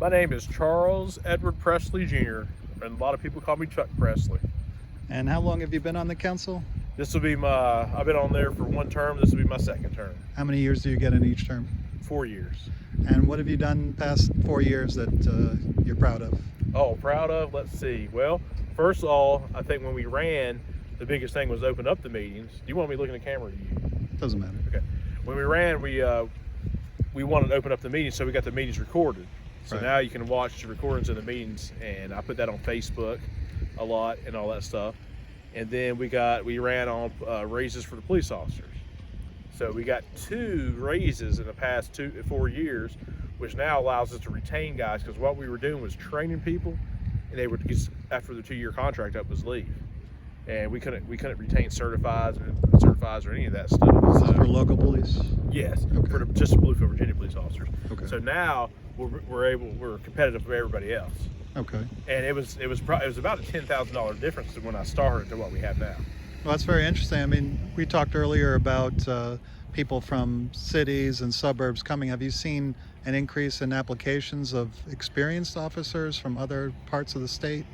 My name is Charles Edward Presley Jr., and a lot of people call me Chuck Presley. And how long have you been on the council? This will be I've been on there for one term. This will be my second term. How many years do you get in each term? 4 years. And what have you done past 4 years that you're proud of? Oh, proud of? Let's see. Well, first of all, I think when we ran, the biggest thing was open up the meetings. Do you want me looking at the camera or you? Doesn't matter. Okay. When we ran, we wanted to open up the meetings, so we got the meetings recorded. So Right. now you can watch the recordings of the meetings, and I put that on Facebook a lot and all that stuff. And then we ran on raises for the police officers. So we got 2 raises in the past 4 years, which now allows us to retain guys, because what we were doing was training people, and they would just, after the 2-year contract up, was leave. And we couldn't retain certifieds or any of that stuff. This is for local police? Yes, Okay. for just the Bluefield, Virginia police officers. Okay. So now we're competitive with everybody else. Okay. And it was about a $10,000 difference to when I started to what we have now. Well, that's very interesting. I mean, we talked earlier about people from cities and suburbs coming. Have you seen an increase in applications of experienced officers from other parts of the state?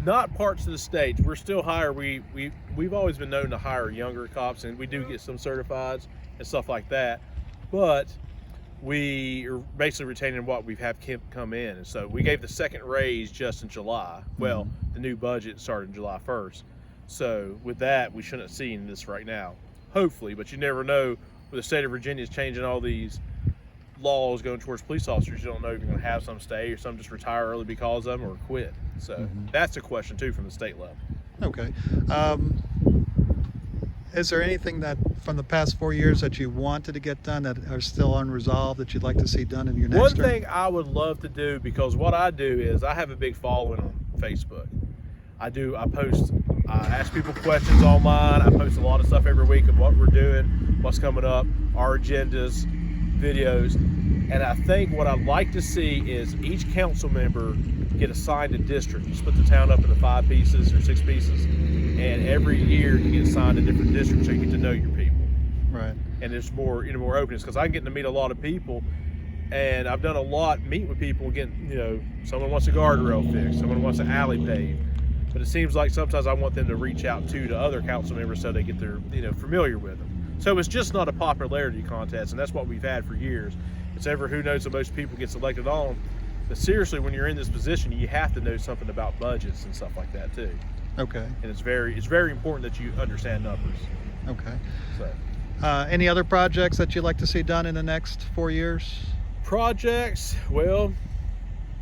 Not parts of the state. We're still higher. We've always been known to hire younger cops, and we do get some certifieds and stuff like that. But we are basically retaining what we've had come in. And so we gave the second raise just in July. Well, the new budget started July 1st. So with that, we shouldn't have seen this right now. Hopefully, but you never know. With the state of Virginia is changing all these laws going towards police officers, you don't know if you're going to have some stay or some just retire early because of them or quit. So that's a question too from the state level. Okay. Is there anything that from the past 4 years that you wanted to get done that are still unresolved that you'd like to see done in your next term? One thing I would love to do, because what I do is I have a big following on Facebook. I ask people questions online. I post a lot of stuff every week of what we're doing, what's coming up, our agendas, videos. And I think what I'd like to see is each council member get assigned a district. You split the town up into 5 pieces or 6 pieces, and every year you get assigned a different district so you get to know your people. Right. And there's more openness, because I'm getting to meet a lot of people, and I've done a lot meeting with people, getting, someone wants a guardrail fixed, someone wants an alley paved. But it seems like sometimes I want them to reach out to other council members so they get their, familiar with them. So it's just not a popularity contest, and that's what we've had for years. It's ever who knows the most people gets elected on. But seriously, when you're in this position, you have to know something about budgets and stuff like that too. Okay. And it's very important that you understand numbers. Okay. So Any other projects that you'd like to see done in the next 4 years? projects, well,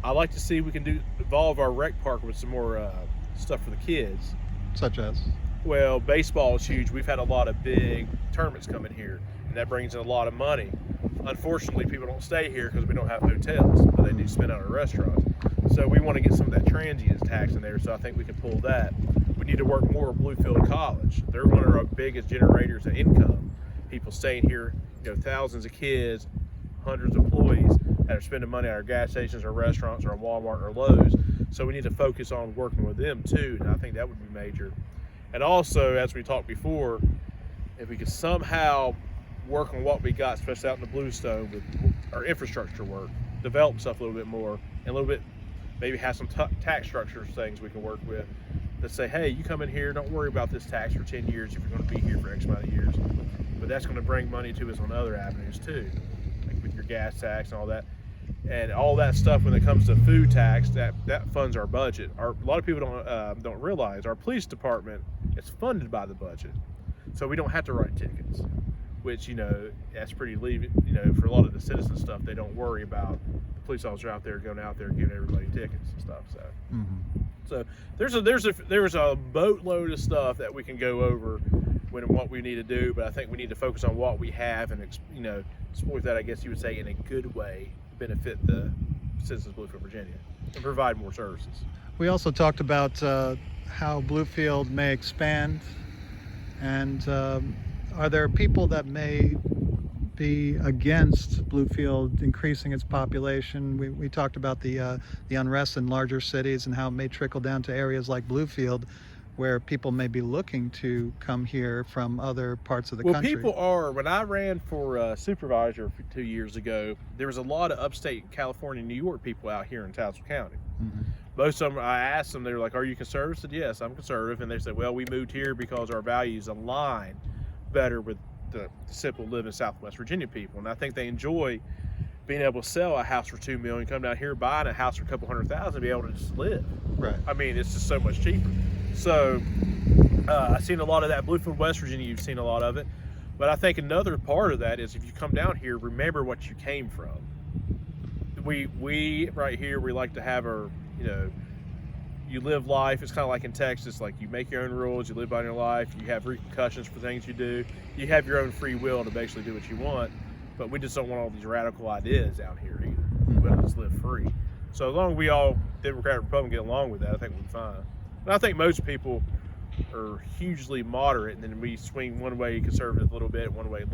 I like to see we can evolve our rec park with some more stuff for the kids. Such as? Well, baseball is huge. We've had a lot of big tournaments coming here, and that brings in a lot of money. Unfortunately, people don't stay here because we don't have hotels, but they do spend on our restaurants. So we want to get some of that transient tax in there, so I think we can pull that. We need to work more with Bluefield College. They're one of our biggest generators of income. People staying here, thousands of kids, hundreds of employees that are spending money at our gas stations, our restaurants, our Walmart, or Lowe's. So we need to focus on working with them too, and I think that would be major. And also, as we talked before, if we could somehow work on what we got, especially out in the Bluestone with our infrastructure work, develop stuff a little bit more, and a little bit, maybe have some tax structure things we can work with that say, hey, you come in here, don't worry about this tax for 10 years if you're going to be here for X amount of years. But that's going to bring money to us on other avenues too, like with your gas tax and all that. And all that stuff, when it comes to food tax, that funds our budget. A lot of people don't realize our police department is funded by the budget, so we don't have to write tickets, which that's pretty for a lot of the citizen stuff. They don't worry about the police officer out there going out there giving everybody tickets and stuff. So, so there's a boatload of stuff that we can go over when what we need to do, but I think we need to focus on what we have and exploit that, I guess you would say, in a good way. Benefit the citizens of Bluefield, Virginia, and provide more services. We also talked about how Bluefield may expand, and are there people that may be against Bluefield increasing its population? We talked about the unrest in larger cities and how it may trickle down to areas like Bluefield. where people may be looking to come here from other parts of the Well, country? people are. When I ran for supervisor 2 years ago, there was a lot of upstate California, New York people out here in Tazewell County. Mhm. Most of them, I asked them, they were like, "Are you conservative?" I said, "Yes, I'm conservative." And they said, "Well, we moved here because our values align better with the simple living Southwest Virginia people." And I think they enjoy being able to sell a house for $2 million, come down here, buying a house for a couple $100,000, and be able to just live. Right. I mean, it's just so much cheaper. So I've seen a lot of that. Bluefield, West Virginia, you've seen a lot of it. But I think another part of that is if you come down here, remember what you came from. We right here, we like to have our, you live life. It's kind of like in Texas, like you make your own rules, you live by your life, you have repercussions for things you do. You have your own free will to basically do what you want, but we just don't want all these radical ideas out here either. We want to just live free. So as long as we all, Democrat and Republican, get along with that, I think we'll be fine. And I think most people are hugely moderate, and then we swing one way conservative a little bit, one way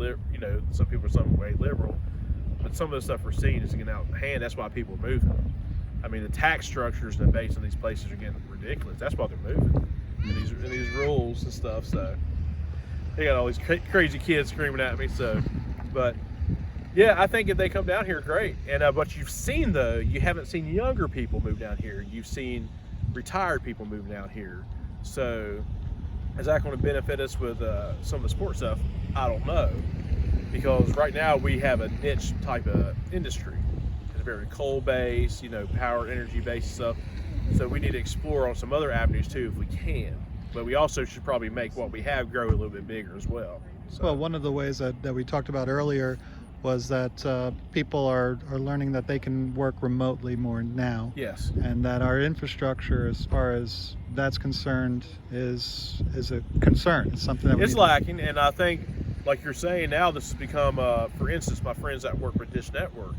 some people are some way liberal. But some of the stuff we're seeing is getting out of hand. That's why people are moving. I mean, the tax structures that based on these places are getting ridiculous. That's why they're moving. And these rules and stuff. So they got all these crazy kids screaming at me. So, but yeah, I think if they come down here, great. And but you've seen though, you haven't seen younger people move down here. You've seen retired people move down here. So is that going to benefit us with some of the sports stuff? I don't know, because right now we have a niche type of industry. It's very coal-based, power, energy-based stuff. So we need to explore on some other avenues too if we can. But we also should probably make what we have grow a little bit bigger as well. So. Well, one of the ways that we talked about earlier was that people are learning that they can work remotely more now. Yes. And that our infrastructure, as far as that's concerned, is a concern. It's something that it's lacking. And I think, like you're saying now, this has become, for instance, my friends that work with Dish Network,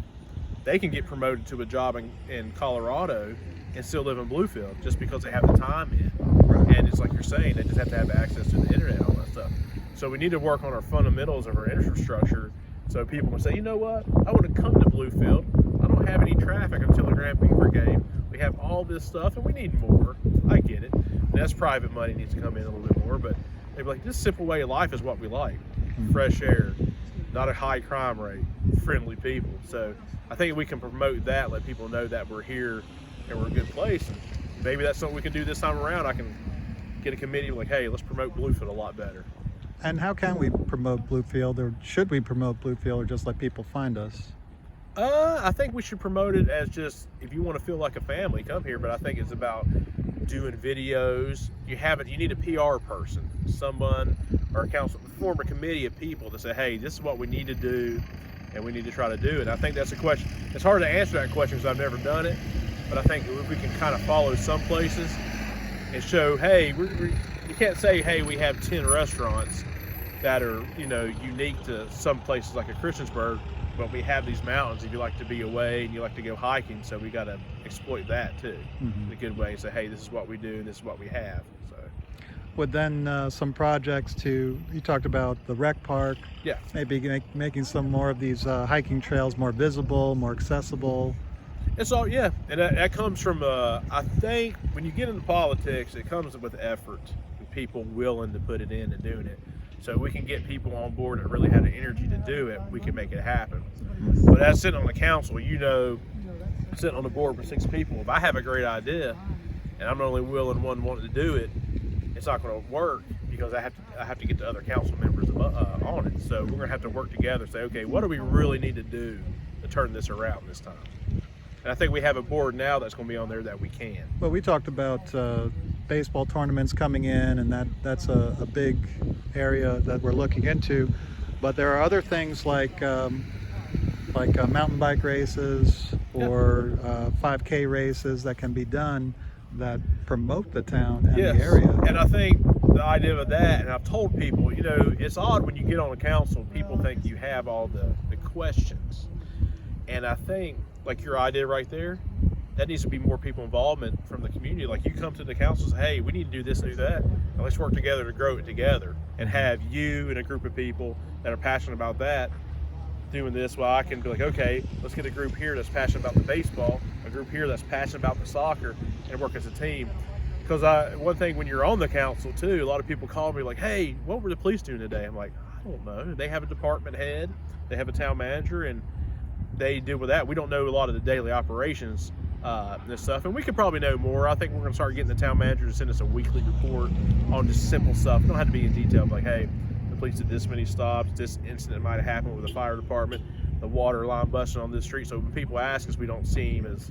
they can get promoted to a job in Colorado and still live in Bluefield just because they have the time in. Right. And it's like you're saying, they just have to have access to the internet and all that stuff. So we need to work on our fundamentals of our infrastructure so people can say, you know what, I want to come to Bluefield. I don't have any traffic until the Grand Beaver game. We have all this stuff and we need more. I get it. And that's private money needs to come in a little bit more, but they'd be like, this simple way of life is what we like. Fresh air, not a high crime rate, friendly people. So I think we can promote that, let people know that we're here and we're a good place. And maybe that's something we can do this time around. I can get a committee like, hey, let's promote Bluefield a lot better. And how can we promote Bluefield, or should we promote Bluefield, or just let people find us? I think we should promote it as just, if you want to feel like a family, come here. But I think it's about doing videos. You need a PR person, someone, or a council, form a committee of people to say, hey, this is what we need to do, and we need to try to do it. I think that's a question. It's hard to answer that question because I've never done it, but I think if we can kind of follow some places and show, hey, you can't say, hey, we have 10 restaurants that are, unique to some places like a Christiansburg, but we have these mountains if you like to be away and you like to go hiking, so we got to exploit that too in a good way and say, hey, this is what we do and this is what we have. So Would then some projects you talked about the rec park, yeah, maybe making some more of these hiking trails more visible, more accessible. It's all, yeah, and that comes from, I think when you get into politics, it comes with effort and people willing to put it in and doing it. So we can get people on board that really have the energy to do it, we can make it happen. But as sitting on the council, sitting on the board with 6 people, if I have a great idea and I'm the only willing one wanting to do it, it's not going to work because I have to get the other council members on it. So we're going to have to work together and say, okay, what do we really need to do to turn this around this time? And I think we have a board now that's going to be on there that we can. Well, we talked about baseball tournaments coming in, and that's a big area that we're looking into. But there are other things like mountain bike races or 5K races that can be done that promote the town and Yes. the area. And I think the idea of that, and I've told people, it's odd when you get on a council, people think you have all the questions. And I think, like your idea right there, that needs to be more people involvement from the community. Like you come to the council and say, hey, we need to do this and do that. And let's work together to grow it together and have you and a group of people that are passionate about that doing this. Well, I can be like, okay, let's get a group here that's passionate about the baseball, a group here that's passionate about the soccer, and work as a team. Because one thing when you're on the council too, a lot of people call me like, "Hey, what were the police doing today?" I'm like, "I don't know. They have a department head, they have a town manager, and they deal with that. We don't know a lot of the daily operations and stuff, and we could probably know more. I think we're going to start getting the town manager to send us a weekly report on just simple stuff. It don't have to be in detail, like, hey, the police did this many stops, this incident might have happened with the fire department, the water line busting on this street. So when people ask us, we don't seem as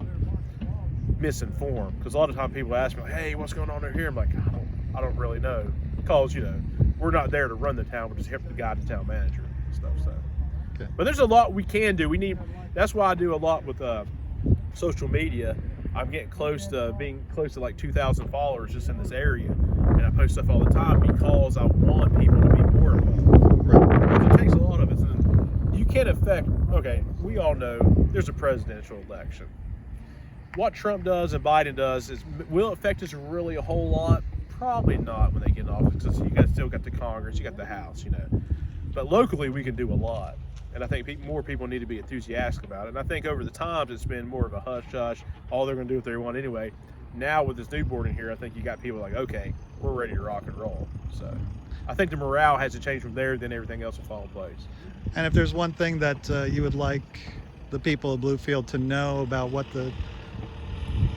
misinformed, because a lot of times people ask me like, hey, what's going on over here? I'm like, I don't really know, because we're not there to run the town, we're just here to guide the town manager and stuff. So Okay. but there's a lot we can do. That's why I do a lot with social media. I'm getting being close to like 2,000 followers just in this area, and I post stuff all the time because I want people to be more involved. Right. It takes a lot of it. And you can't affect. Okay, we all know there's a presidential election. What Trump does and Biden does will it affect us really a whole lot? Probably not when they get in office, because still got the Congress, you got the House, But locally, we can do a lot. And I think more people need to be enthusiastic about it. And I think over the times, it's been more of a hush-hush. All they're going to do what they want anyway. Now with this new board in here, I think you got people like, okay, we're ready to rock and roll. So I think the morale has to change from there, then everything else will fall in place. And if there's one thing that you would like the people of Bluefield to know about what the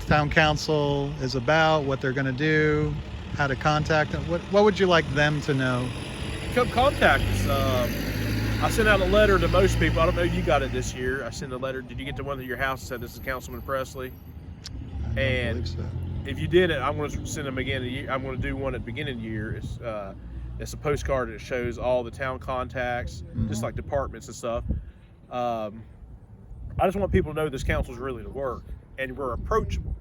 town council is about, what they're going to do, how to contact them, what would you like them to know? Come contact us. I sent out a letter to most people. I don't know if you got it this year. I sent a letter. Did you get the one at your house that said this is Councilman Presley? I don't believe so. If you didn't, I'm going to send them again. I'm going to do one at the beginning of the year. It's a postcard that shows all the town contacts, just like departments and stuff. I just want people to know this council's really to work, and we're approachable.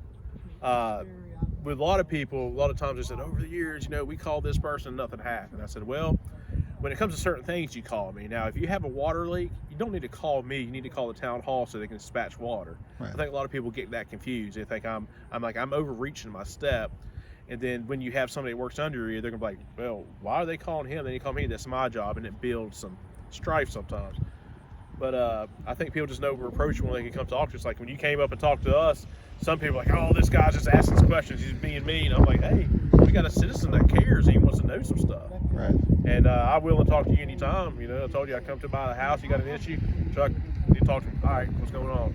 With a lot of people, a lot of times they said, over the years, we called this person and nothing happened. I said, well, when it comes to certain things, you call me. Now, if you have a water leak, you don't need to call me. You need to call the town hall so they can dispatch water. Right. I think a lot of people get that confused. They think I'm overreaching my step. And then when you have somebody that works under you, they're gonna be like, well, why are they calling him? They call me. That's my job, and it builds some strife sometimes. But I think people just know we're approachable when they can come talk to us. Like when you came up and talked to us, some people are like, oh, this guy's just asking us questions. He's being mean. I'm like, hey, we got a citizen that cares. He wants to know some stuff. Right. And I'm willing to talk to you anytime. I told you I come to my house. You got an issue, Chuck, you talk to me. All right, what's going on?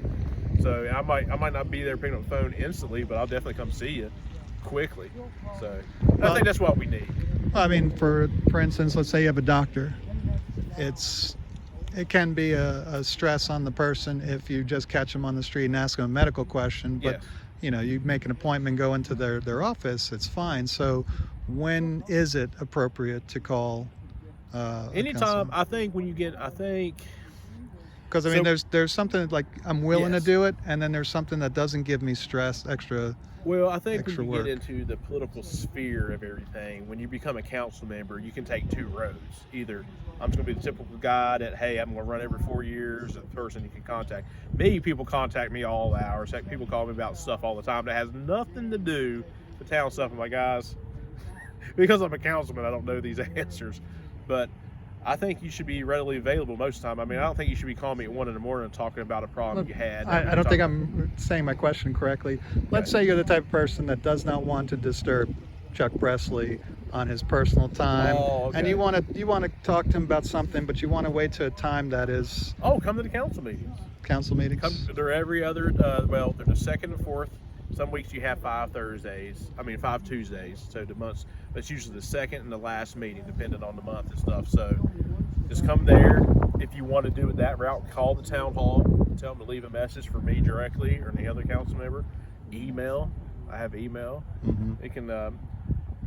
So I might not be there picking up the phone instantly, but I'll definitely come see you quickly. So I think that's what we need. I mean, for instance, let's say you have a doctor. It can be a stress on the person if you just catch them on the street and ask them a medical question. But Yes. you make an appointment, go into their office, it's fine. So when is it appropriate to call? Anytime. I think because I mean, there's something like I'm willing Yes. to do it, and then there's something that doesn't give me stress, extra. Well, I think extra when you work. get into the political sphere of everything, when you become a council member, you can take two roads. Either I'm just going to be the typical guy that, hey, I'm going to run every 4 years, the person you can contact. Me, people contact me all hours. Heck, people call me about stuff all the time that has nothing to do with town stuff. I'm like, guys, because I'm a councilman, I don't know these answers. But I think you should be readily available most of the time. I mean, I don't think you should be calling me at 1 in the morning and talking about a problem you had. I don't think I'm saying my question correctly. Let's say you're the type of person that does not want to disturb Chuck Presley on his personal time, and you want to talk to him about something, but you want to wait to a time that is Come to the council meetings. council meetings. They're every other, they're the second and fourth. Some weeks you have 5 Tuesdays. So the months, that's usually the second and the last meeting, depending on the month and stuff. So just come there. If you want to do it that route, call the town hall, tell them to leave a message for me directly or any other council member. Email. I have email. It can,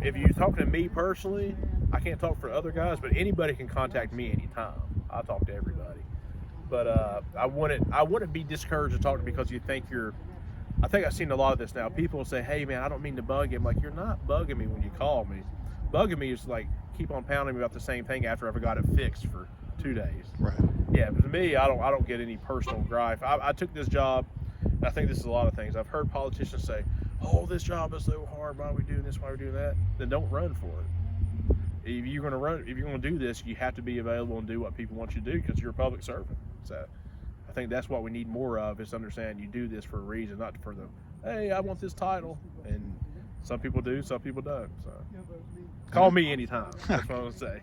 if you're talking to me personally, I can't talk for other guys, but anybody can contact me anytime. I talk to everybody. But I wouldn't be discouraged to talk to because you think I think I've seen a lot of this now. People will say, hey man, I don't mean to bug you. I'm like, you're not bugging me when you call me. Bugging me is like keep on pounding me about the same thing after I've got it fixed for 2 days. Right. Yeah, but to me, I don't get any personal gripe. I took this job, and I think this is a lot of things. I've heard politicians say, oh, this job is so hard, why are we doing this, why are we doing that? Then don't run for it. If you're gonna do this, you have to be available and do what people want you to do because you're a public servant. So I think that's what we need more of, is understand you do this for a reason, not for the, hey, I want this title. And Some people do, some people don't. So call me anytime. That's what I would say.